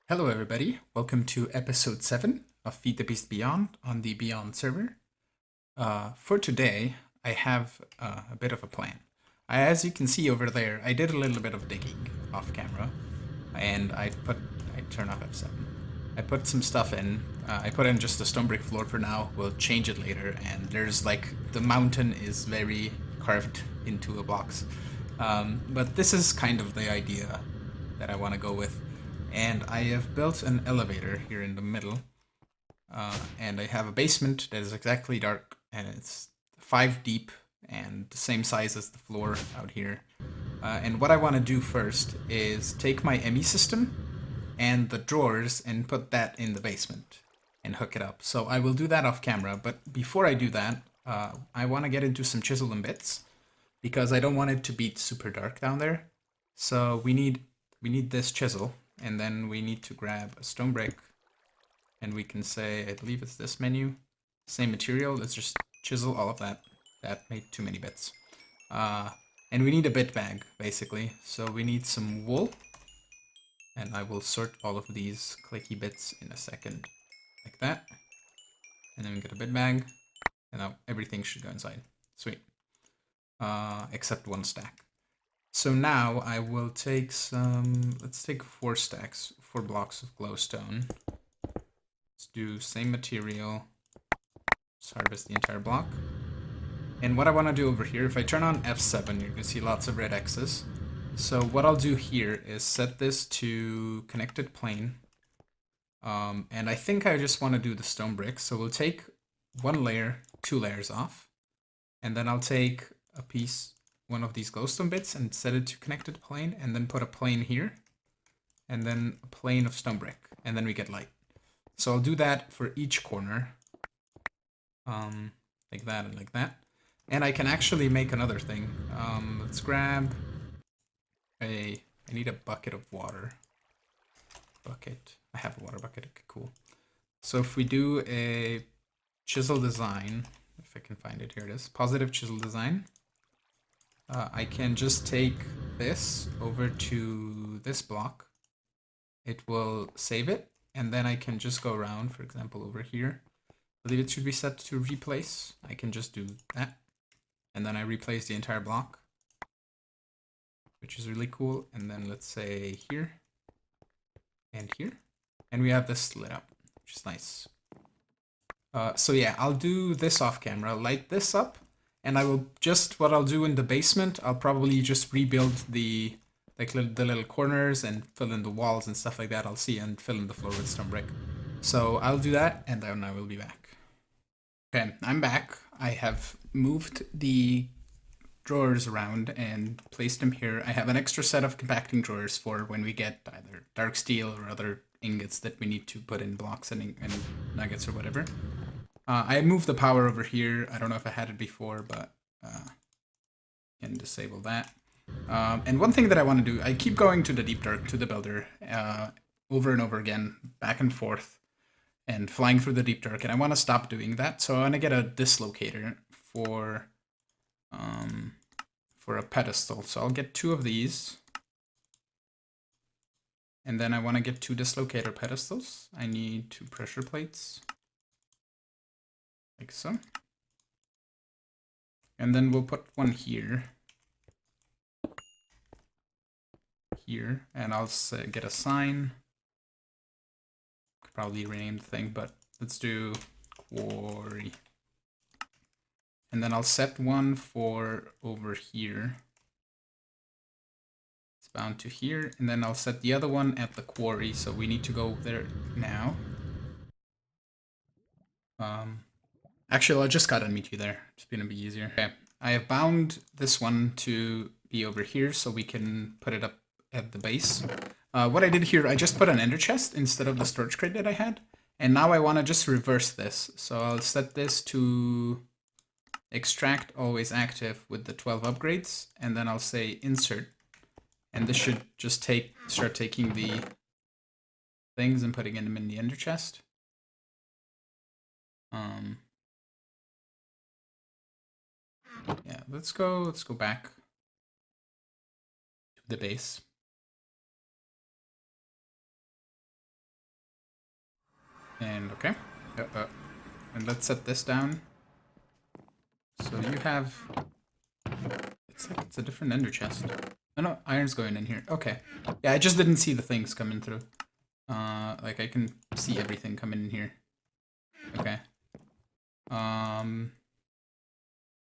Hello everybody, welcome to episode 7 of FTB Beyond on the Beyond server. For today, I have a bit of a plan. As you can see over there, I did a little bit of digging off camera, and I turn off F7. I put some stuff in. I put in just a stone brick floor for now. We'll change it later, and there's like, the mountain is very carved into a box. But this is kind of the idea that I want to go with. And I have built an elevator here in the middle. And I have a basement that is exactly dark, and it's 5 deep and the same size as the floor out here. And what I want to do first is take my ME system and the drawers and put that in the basement and hook it up. So I will do that off camera, but before I do that, I want to get into some chisel and bits because I don't want it to be super dark down there. So we need this chisel, and then we need to grab a stone brick, and we can say, I believe it's this menu, same material, let's just chisel all of that. That made too many bits. And we need a bit bag, basically. So we need some wool, and I will sort all of these clicky bits in a second, like that. And then we get a bit bag, and now everything should go inside. Sweet. Except one stack. So now I will take some, let's take 4 blocks of glowstone. Let's do same material. Let's harvest the entire block. And what I want to do over here, if I turn on F7, you're going to see lots of red X's. So what I'll do here is set this to connected plane. And I think I just want to do the stone bricks. So we'll take 1 layer, 2 layers off. And then I'll take a piece, one of these glowstone bits, and set it to connected plane, and then put a plane here, and then a plane of stone brick, and then we get light. So I'll do that for each corner, like that and like that. And I can actually make another thing. Let's grab I need a bucket of water. I have a water bucket, okay, cool. So if we do a chisel design, if I can find it, here it is, positive chisel design. I can just take this over to this block. It will save it, and then I can just go around, for example, over here. I believe it should be set to replace. I can just do that, and then I replace the entire block, which is really cool. And then let's say here, and here, and we have this lit up, which is nice. So yeah, I'll do this off camera, light this up. And I will just, what I'll do in the basement, I'll probably just rebuild the little corners and fill in the walls and stuff like that. I'll see, and fill in the floor with stone brick. So I'll do that, and then I will be back. Okay, I'm back. I have moved the drawers around and placed them here. I have an extra set of compacting drawers for when we get either dark steel or other ingots that we need to put in blocks and nuggets or whatever. I moved the power over here. I don't know if I had it before, but can disable that. And one thing that I want to do, I keep going to the deep dark, to the builder, over and over again, back and forth, and flying through the deep dark, and I want to stop doing that. So I want to get a dislocator for a pedestal. So I'll get 2 of these. And then I want to get 2 dislocator pedestals. I need 2 pressure plates. Like so. And then we'll put one here. Here. And I'll get a sign. Could probably rename the thing, but let's do quarry. And then I'll set one for over here. It's bound to here. And then I'll set the other one at the quarry. So we need to go there now. Actually, I just gotta meet you there. It's gonna be easier. Okay, I have bound this one to be over here so we can put it up at the base. What I did here, I just put an ender chest instead of the storage crate that I had. And now I want to just reverse this. So I'll set this to extract always active with the 12 upgrades. And then I'll say insert. And this should just start taking the things and putting them in the ender chest. Yeah, let's go back to the base. And okay. And let's set this down. So you have... It's like it's a different ender chest. Oh no, iron's going in here. Okay. Yeah, I just didn't see the things coming through. Like I can see everything coming in here. Okay.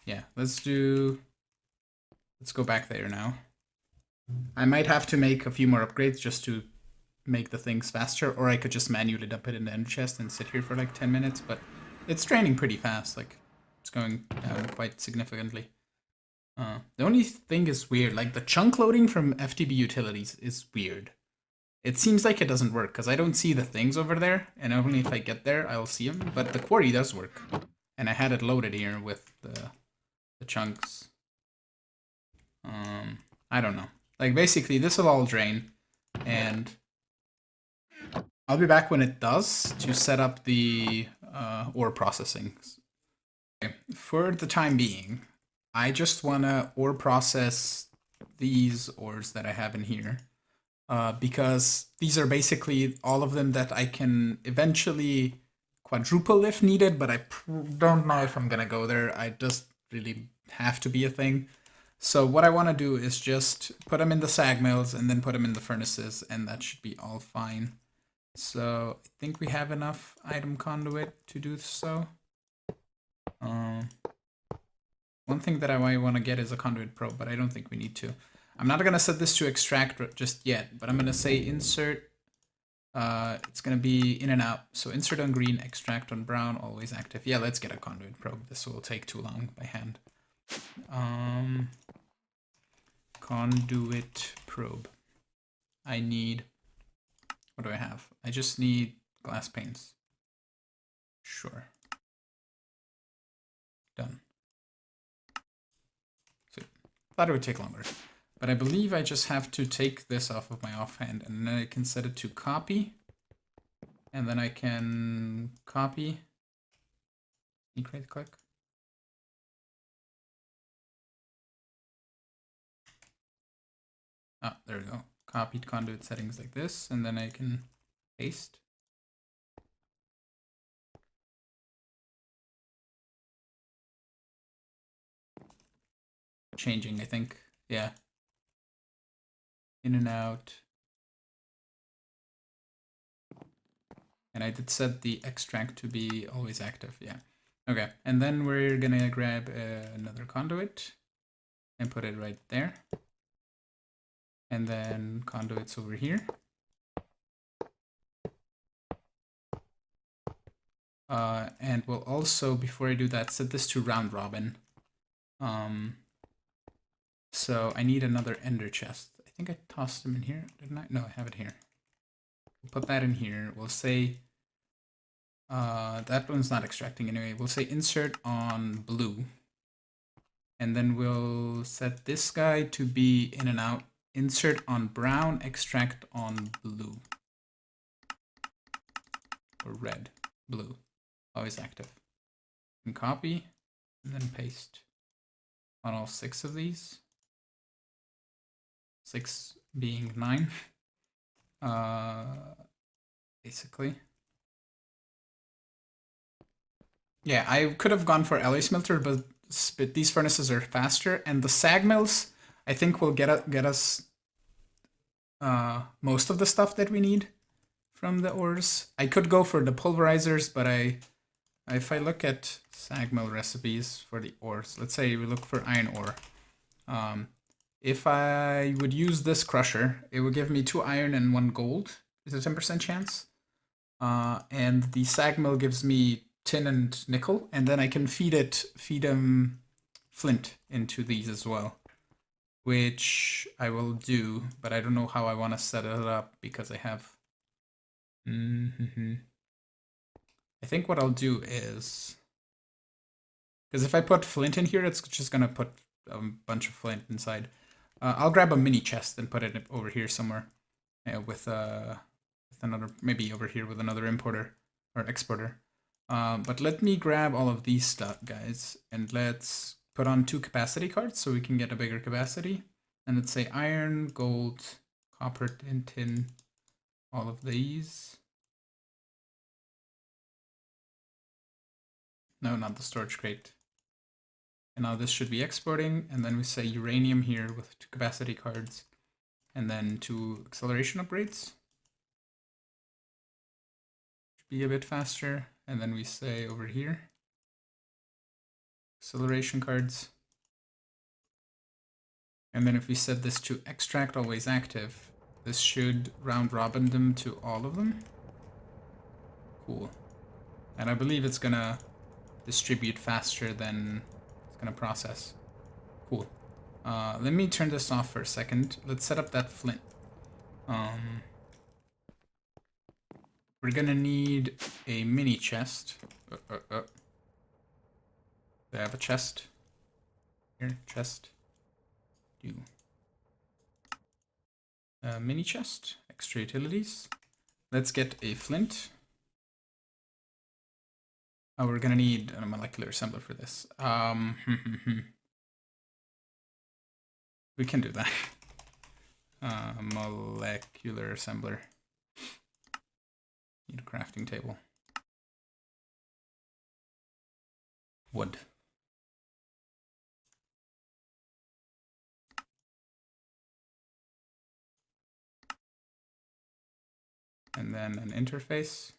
Yeah, let's go back there now. I might have to make a few more upgrades just to make the things faster, or I could just manually dump it in the ender chest and sit here for like 10 minutes, but it's draining pretty fast, like it's going down quite significantly. The only thing is weird, like the chunk loading from FTB utilities is weird. It seems like it doesn't work, because I don't see the things over there, and only if I get there I'll see them, but the quarry does work. And I had it loaded here with the chunks. I don't know. Like basically this will all drain, and I'll be back when it does to set up the ore processing. Okay. For the time being, I just want to ore process these ores that I have in here. Because these are basically all of them that I can eventually quadruple if needed, but I don't know if I'm gonna go there. I just really have to be a thing. So what I want to do is just put them in the sag mills and then put them in the furnaces, and that should be all fine. So I think we have enough item conduit to do so. One thing that I might want to get is a conduit probe, but I don't think we need to. I'm not going to set this to extract just yet, but I'm going to say insert. It's going to be in and out. So insert on green, extract on brown, always active. Yeah, let's get a conduit probe. This will take too long by hand. Conduit probe. I need... What do I have? I just need glass panes. Sure. Done. So, thought it would take longer. But I believe I just have to take this off of my offhand, and then I can set it to copy. And then I can copy. Right click. Ah, there we go. Copied conduit settings like this, and then I can paste. Changing, I think. Yeah. In and out. And I did set the extract to be always active, yeah. Okay, and then we're gonna grab another conduit and put it right there. And then conduits over here. And we'll also, before I do that, set this to round robin. So I need another ender chest. I think I tossed them in here, didn't I? No, I have it here. We'll put that in here. We'll say, that one's not extracting anyway. We'll say insert on blue. And then we'll set this guy to be in and out. Insert on brown, extract on blue. Or red, blue, always active. And copy, and then paste on all 6 of these. 6 being 9. Basically. Yeah, I could have gone for alloy smelter, but these furnaces are faster, and the sag mills, I think, will get us most of the stuff that we need from the ores. I could go for the pulverizers, but if I look at sag mill recipes for the ores, let's say we look for iron ore. If I would use this crusher, it would give me 2 iron and 1 gold. It's a 10% chance. And the sag mill gives me tin and nickel, and then I can feed flint into these as well, which I will do, but I don't know how I want to set it up because I have... I think what I'll do is... Because if I put flint in here, it's just going to put a bunch of flint inside. I'll grab a mini chest and put it over here somewhere with another, maybe over here with another importer or exporter. But let me grab all of these stuff, guys, and let's put on 2 capacity cards so we can get a bigger capacity. And let's say iron, gold, copper, and tin, all of these. No, not the storage crate. And now this should be exporting, and then we say uranium here with 2 capacity cards, and then 2 acceleration upgrades. Should be a bit faster, and then we say over here, acceleration cards. And then if we set this to extract always active, this should round robin them to all of them. Cool. And I believe it's gonna distribute faster than it's gonna process. Cool. Let me turn this off for a second. Let's set up that flint. We're gonna need a mini chest. Do I have a chest? Here, chest. Do. Mini chest, extra utilities. Let's get a flint. Oh, we're gonna need a molecular assembler for this. We can do that. Molecular assembler. Need a crafting table. Wood. And then an interface.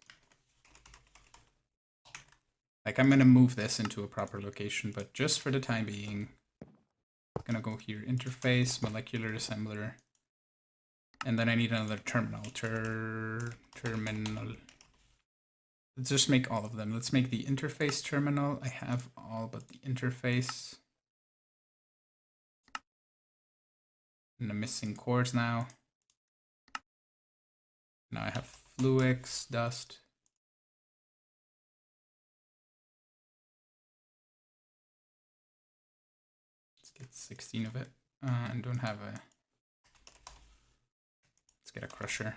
Like, I'm gonna move this into a proper location, but just for the time being, I'm gonna go here, interface, molecular assembler, and then I need another terminal. Terminal. Let's just make all of them. Let's make the interface terminal. I have all but the interface. And I'm missing cores now. Now I have Fluix, dust. Let's get 16 of it. And don't have a... Let's get a crusher.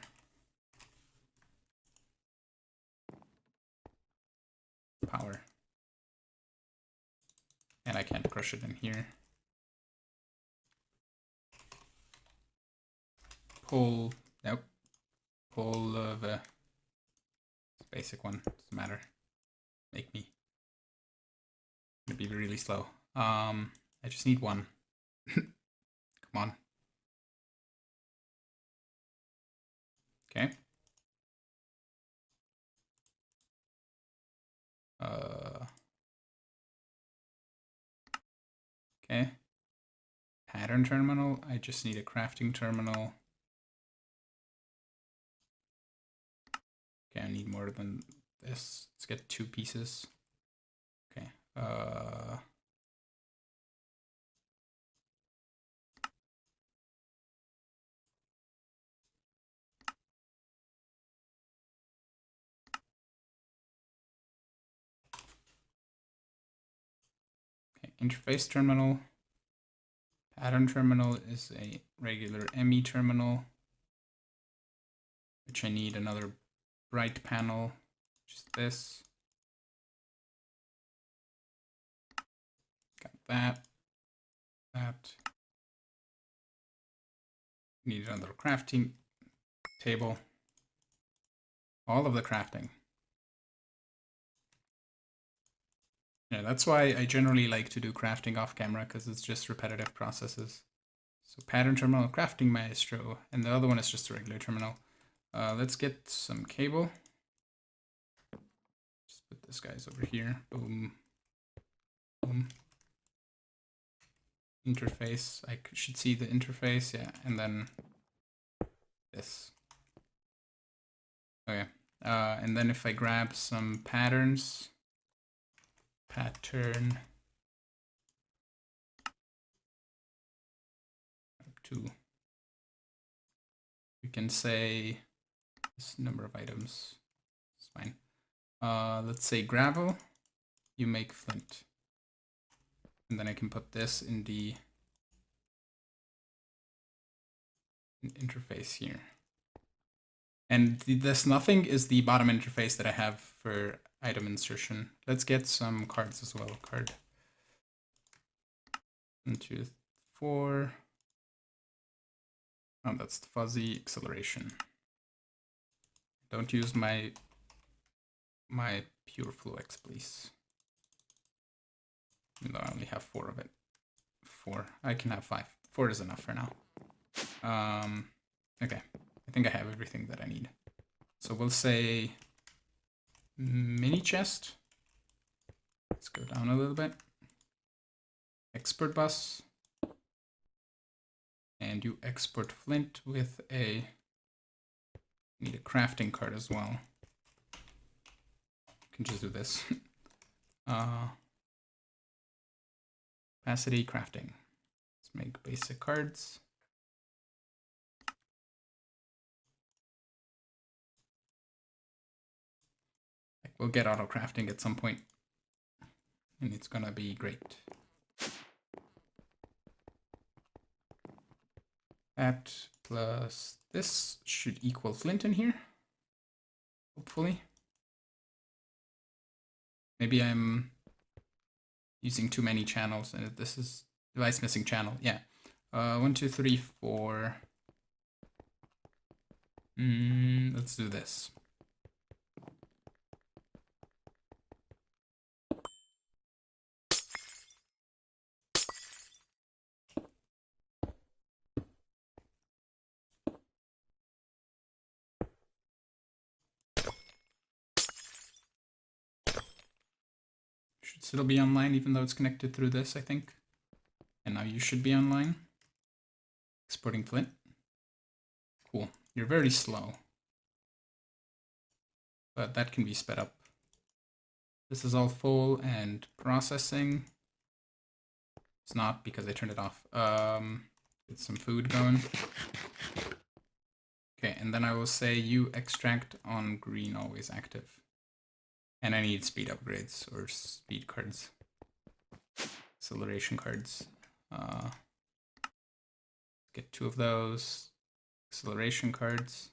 Power. And I can't crush it in here. Pull, nope. Pull of a basic one, doesn't matter. Make me. Gonna be really slow. I just need one. Come on. Okay. Okay. Pattern terminal. I just need a crafting terminal. Okay, I need more than this. Let's get 2 pieces. Okay. Interface terminal. Pattern terminal is a regular ME terminal, which I need another bright panel, which is this. Got that. That. Need another crafting table. All of the crafting. Yeah, that's why I generally like to do crafting off camera, because it's just repetitive processes. So pattern terminal, crafting maestro, and the other one is just a regular terminal. Let's get some cable. Just put this guys over here. Boom. Boom. Interface. I should see the interface, yeah, and then this. Okay. And then if I grab some patterns, pattern 2, you can say this number of items. It's fine. Let's say gravel, you make flint. And then I can put this in the interface here. And this nothing is the bottom interface that I have for item insertion. Let's get some cards as well. Card 1, 2, 4. Oh, that's the fuzzy acceleration. Don't use my pure Fluix, please. Even though I only have 4 of it. 4. I can have 5. 4 is enough for now. Okay. I think I have everything that I need. So we'll say mini chest. Let's go down a little bit. Expert bus. And you export flint with a... Need a crafting card as well. Can just do this. Capacity crafting. Let's make basic cards. Like, we'll get auto crafting at some point, and it's gonna be great. That plus this should equal flint in here, hopefully. Maybe I'm using too many channels, and this is device missing channel. Yeah, 1, 2, 3, 4. Let's do this. Should still be online even though it's connected through this, I think. And now you should be online. Exporting flint. Cool. You're very slow. But that can be sped up. This is all full and processing. It's not because I turned it off. Get some food going. Okay, and then I will say you extract on green always active. And I need speed upgrades or speed cards. Acceleration cards. Get 2 of those. Acceleration cards.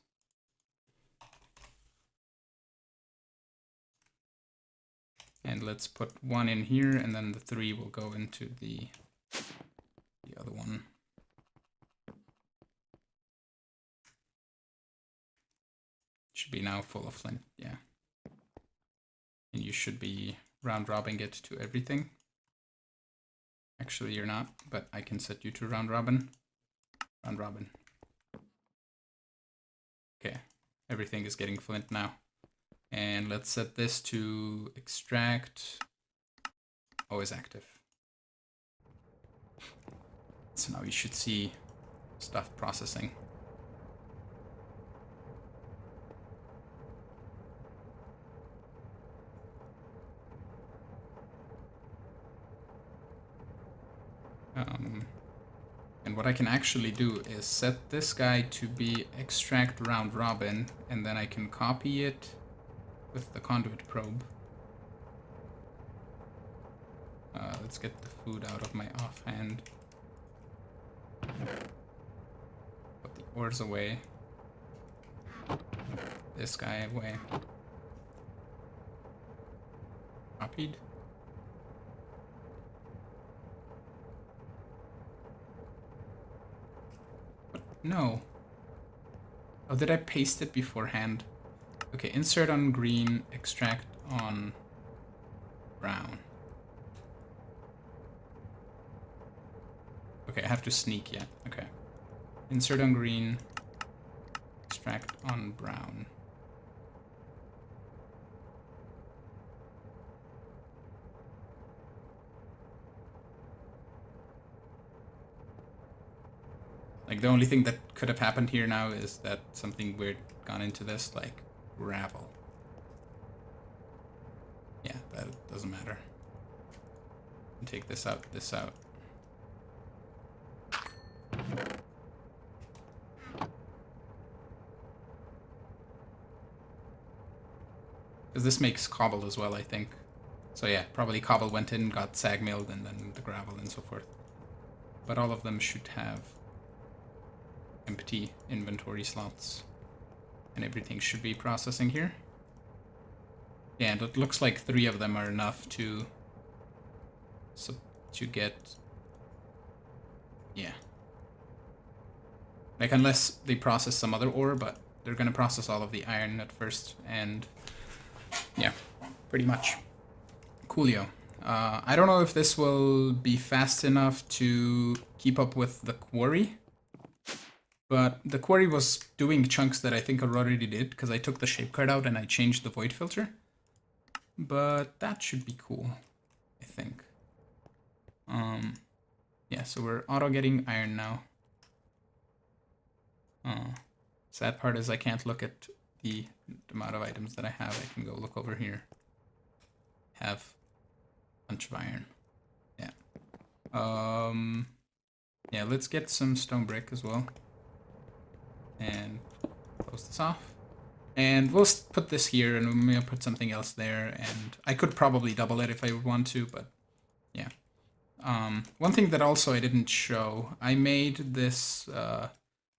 And let's put 1 in here, and then the 3 will go into the other one. Should be now full of flint, yeah. And you should be round robbing it to everything. Actually, you're not, but I can set you to round robin. Round robin. Okay, everything is getting flint now. And let's set this to extract. Always active. So now you should see stuff processing. And what I can actually do is set this guy to be extract round robin, and then I can copy it with the conduit probe. Let's get the food out of my offhand. Put the ores away. This guy away. Copied. No. Oh, did I paste it beforehand? Okay, insert on green, extract on brown. Okay, I have to sneak yet. Okay. Insert on green, extract on brown. Like, the only thing that could have happened here now is that something weird gone into this, like gravel. Yeah, that doesn't matter. Take this out, this out. Because this makes cobble as well, I think. So yeah, probably cobble went in, got sag milled, and then the gravel and so forth. But all of them should have empty inventory slots. And everything should be processing here. Yeah, and it looks like 3 of them are enough to get... Yeah. Like, unless they process some other ore, but they're gonna process all of the iron at first, and... Yeah, pretty much. Coolio. I don't know if this will be fast enough to keep up with the quarry. But the quarry was doing chunks that I think I already did, because I took the shape card out and I changed the void filter. But that should be cool, I think. Yeah, so we're auto getting iron now. Sad part is I can't look at the amount of items that I have. I can go look over here. Have a bunch of iron. Yeah. Yeah, let's get some stone brick as well. And close this off. And we'll put this here, and we're gonna put something else there. And I could probably double it if I want to, but yeah. One thing that also I didn't show, I made this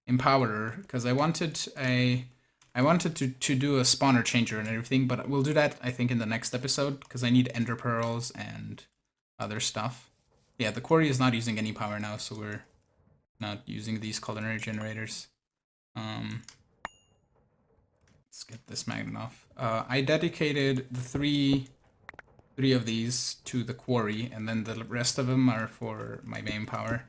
empowerer because I wanted to do a spawner changer and everything, but we'll do that I think in the next episode because I need ender pearls and other stuff. Yeah, the quarry is not using any power now, so we're not using these culinary generators. Let's get this magnet off. I dedicated the three of these to the quarry, and then the rest of them are for my main power.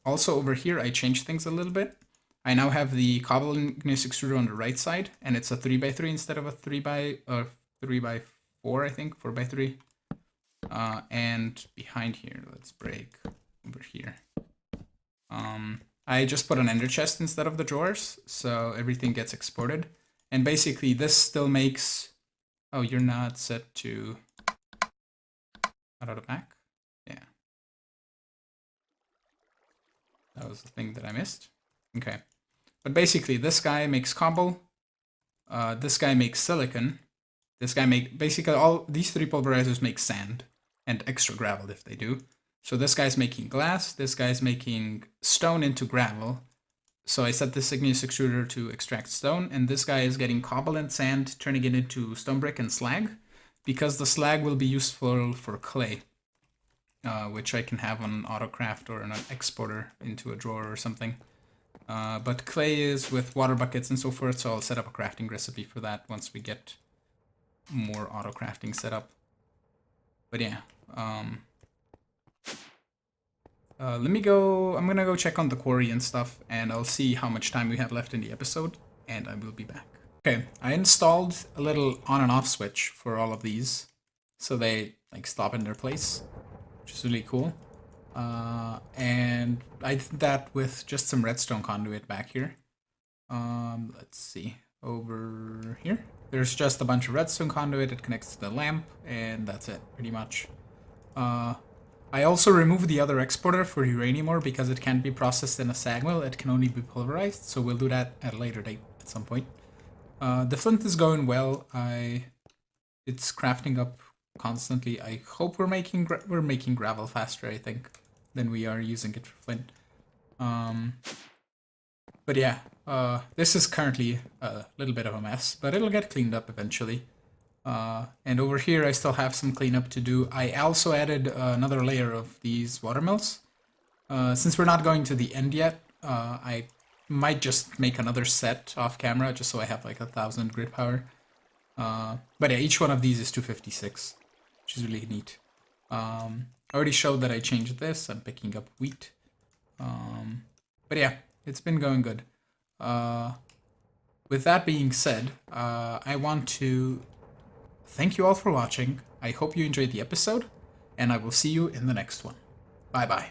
Also over here, I changed things a little bit. I now have the cobble igneous extruder on the right side, and it's a 3x3 instead of a 3x4, I think, 4x3. And behind here, let's break over here. I just put an ender chest instead of the drawers, so everything gets exported. And basically this still makes... Oh, you're not set to... Out of the back? Yeah. That was the thing that I missed. Okay. But basically this guy makes cobble, this guy makes silicon, this guy basically all these three pulverizers make sand and extra gravel if they do. So this guy's making glass, this guy's making stone into gravel. So I set this igneous extruder to extract stone, and this guy is getting cobble and sand, turning it into stone brick and slag, because the slag will be useful for clay, which I can have on autocraft or an exporter into a drawer or something. But clay is with water buckets and so forth, so I'll set up a crafting recipe for that once we get more auto crafting set up. But yeah, let me go, I'm gonna go check on the quarry and stuff, and I'll see how much time we have left in the episode, and I will be back. Okay, I installed a little on and off switch for all of these, so they like stop in their place, which is really cool. And I did that with just some redstone conduit back here. Let's see, over here. There's just a bunch of redstone conduit that connects to the lamp, and that's it, pretty much. I also removed the other exporter for uranium ore because it can't be processed in a sag mill, it can only be pulverized, so we'll do that at a later date at some point. The flint is going well, it's crafting up constantly. I hope we're making gravel faster, I think, than we are using it for flint. But yeah, this is currently a little bit of a mess, but it'll get cleaned up eventually. And over here I still have some cleanup to do. I also added another layer of these watermills. Since we're not going to the end yet, I might just make another set off camera just so I have like 1,000 grid power. But yeah, each one of these is 256, which is really neat. I already showed that I changed this. I'm picking up wheat. But yeah, it's been going good. With that being said, I want to thank you all for watching. I hope you enjoyed the episode, and I will see you in the next one. Bye bye.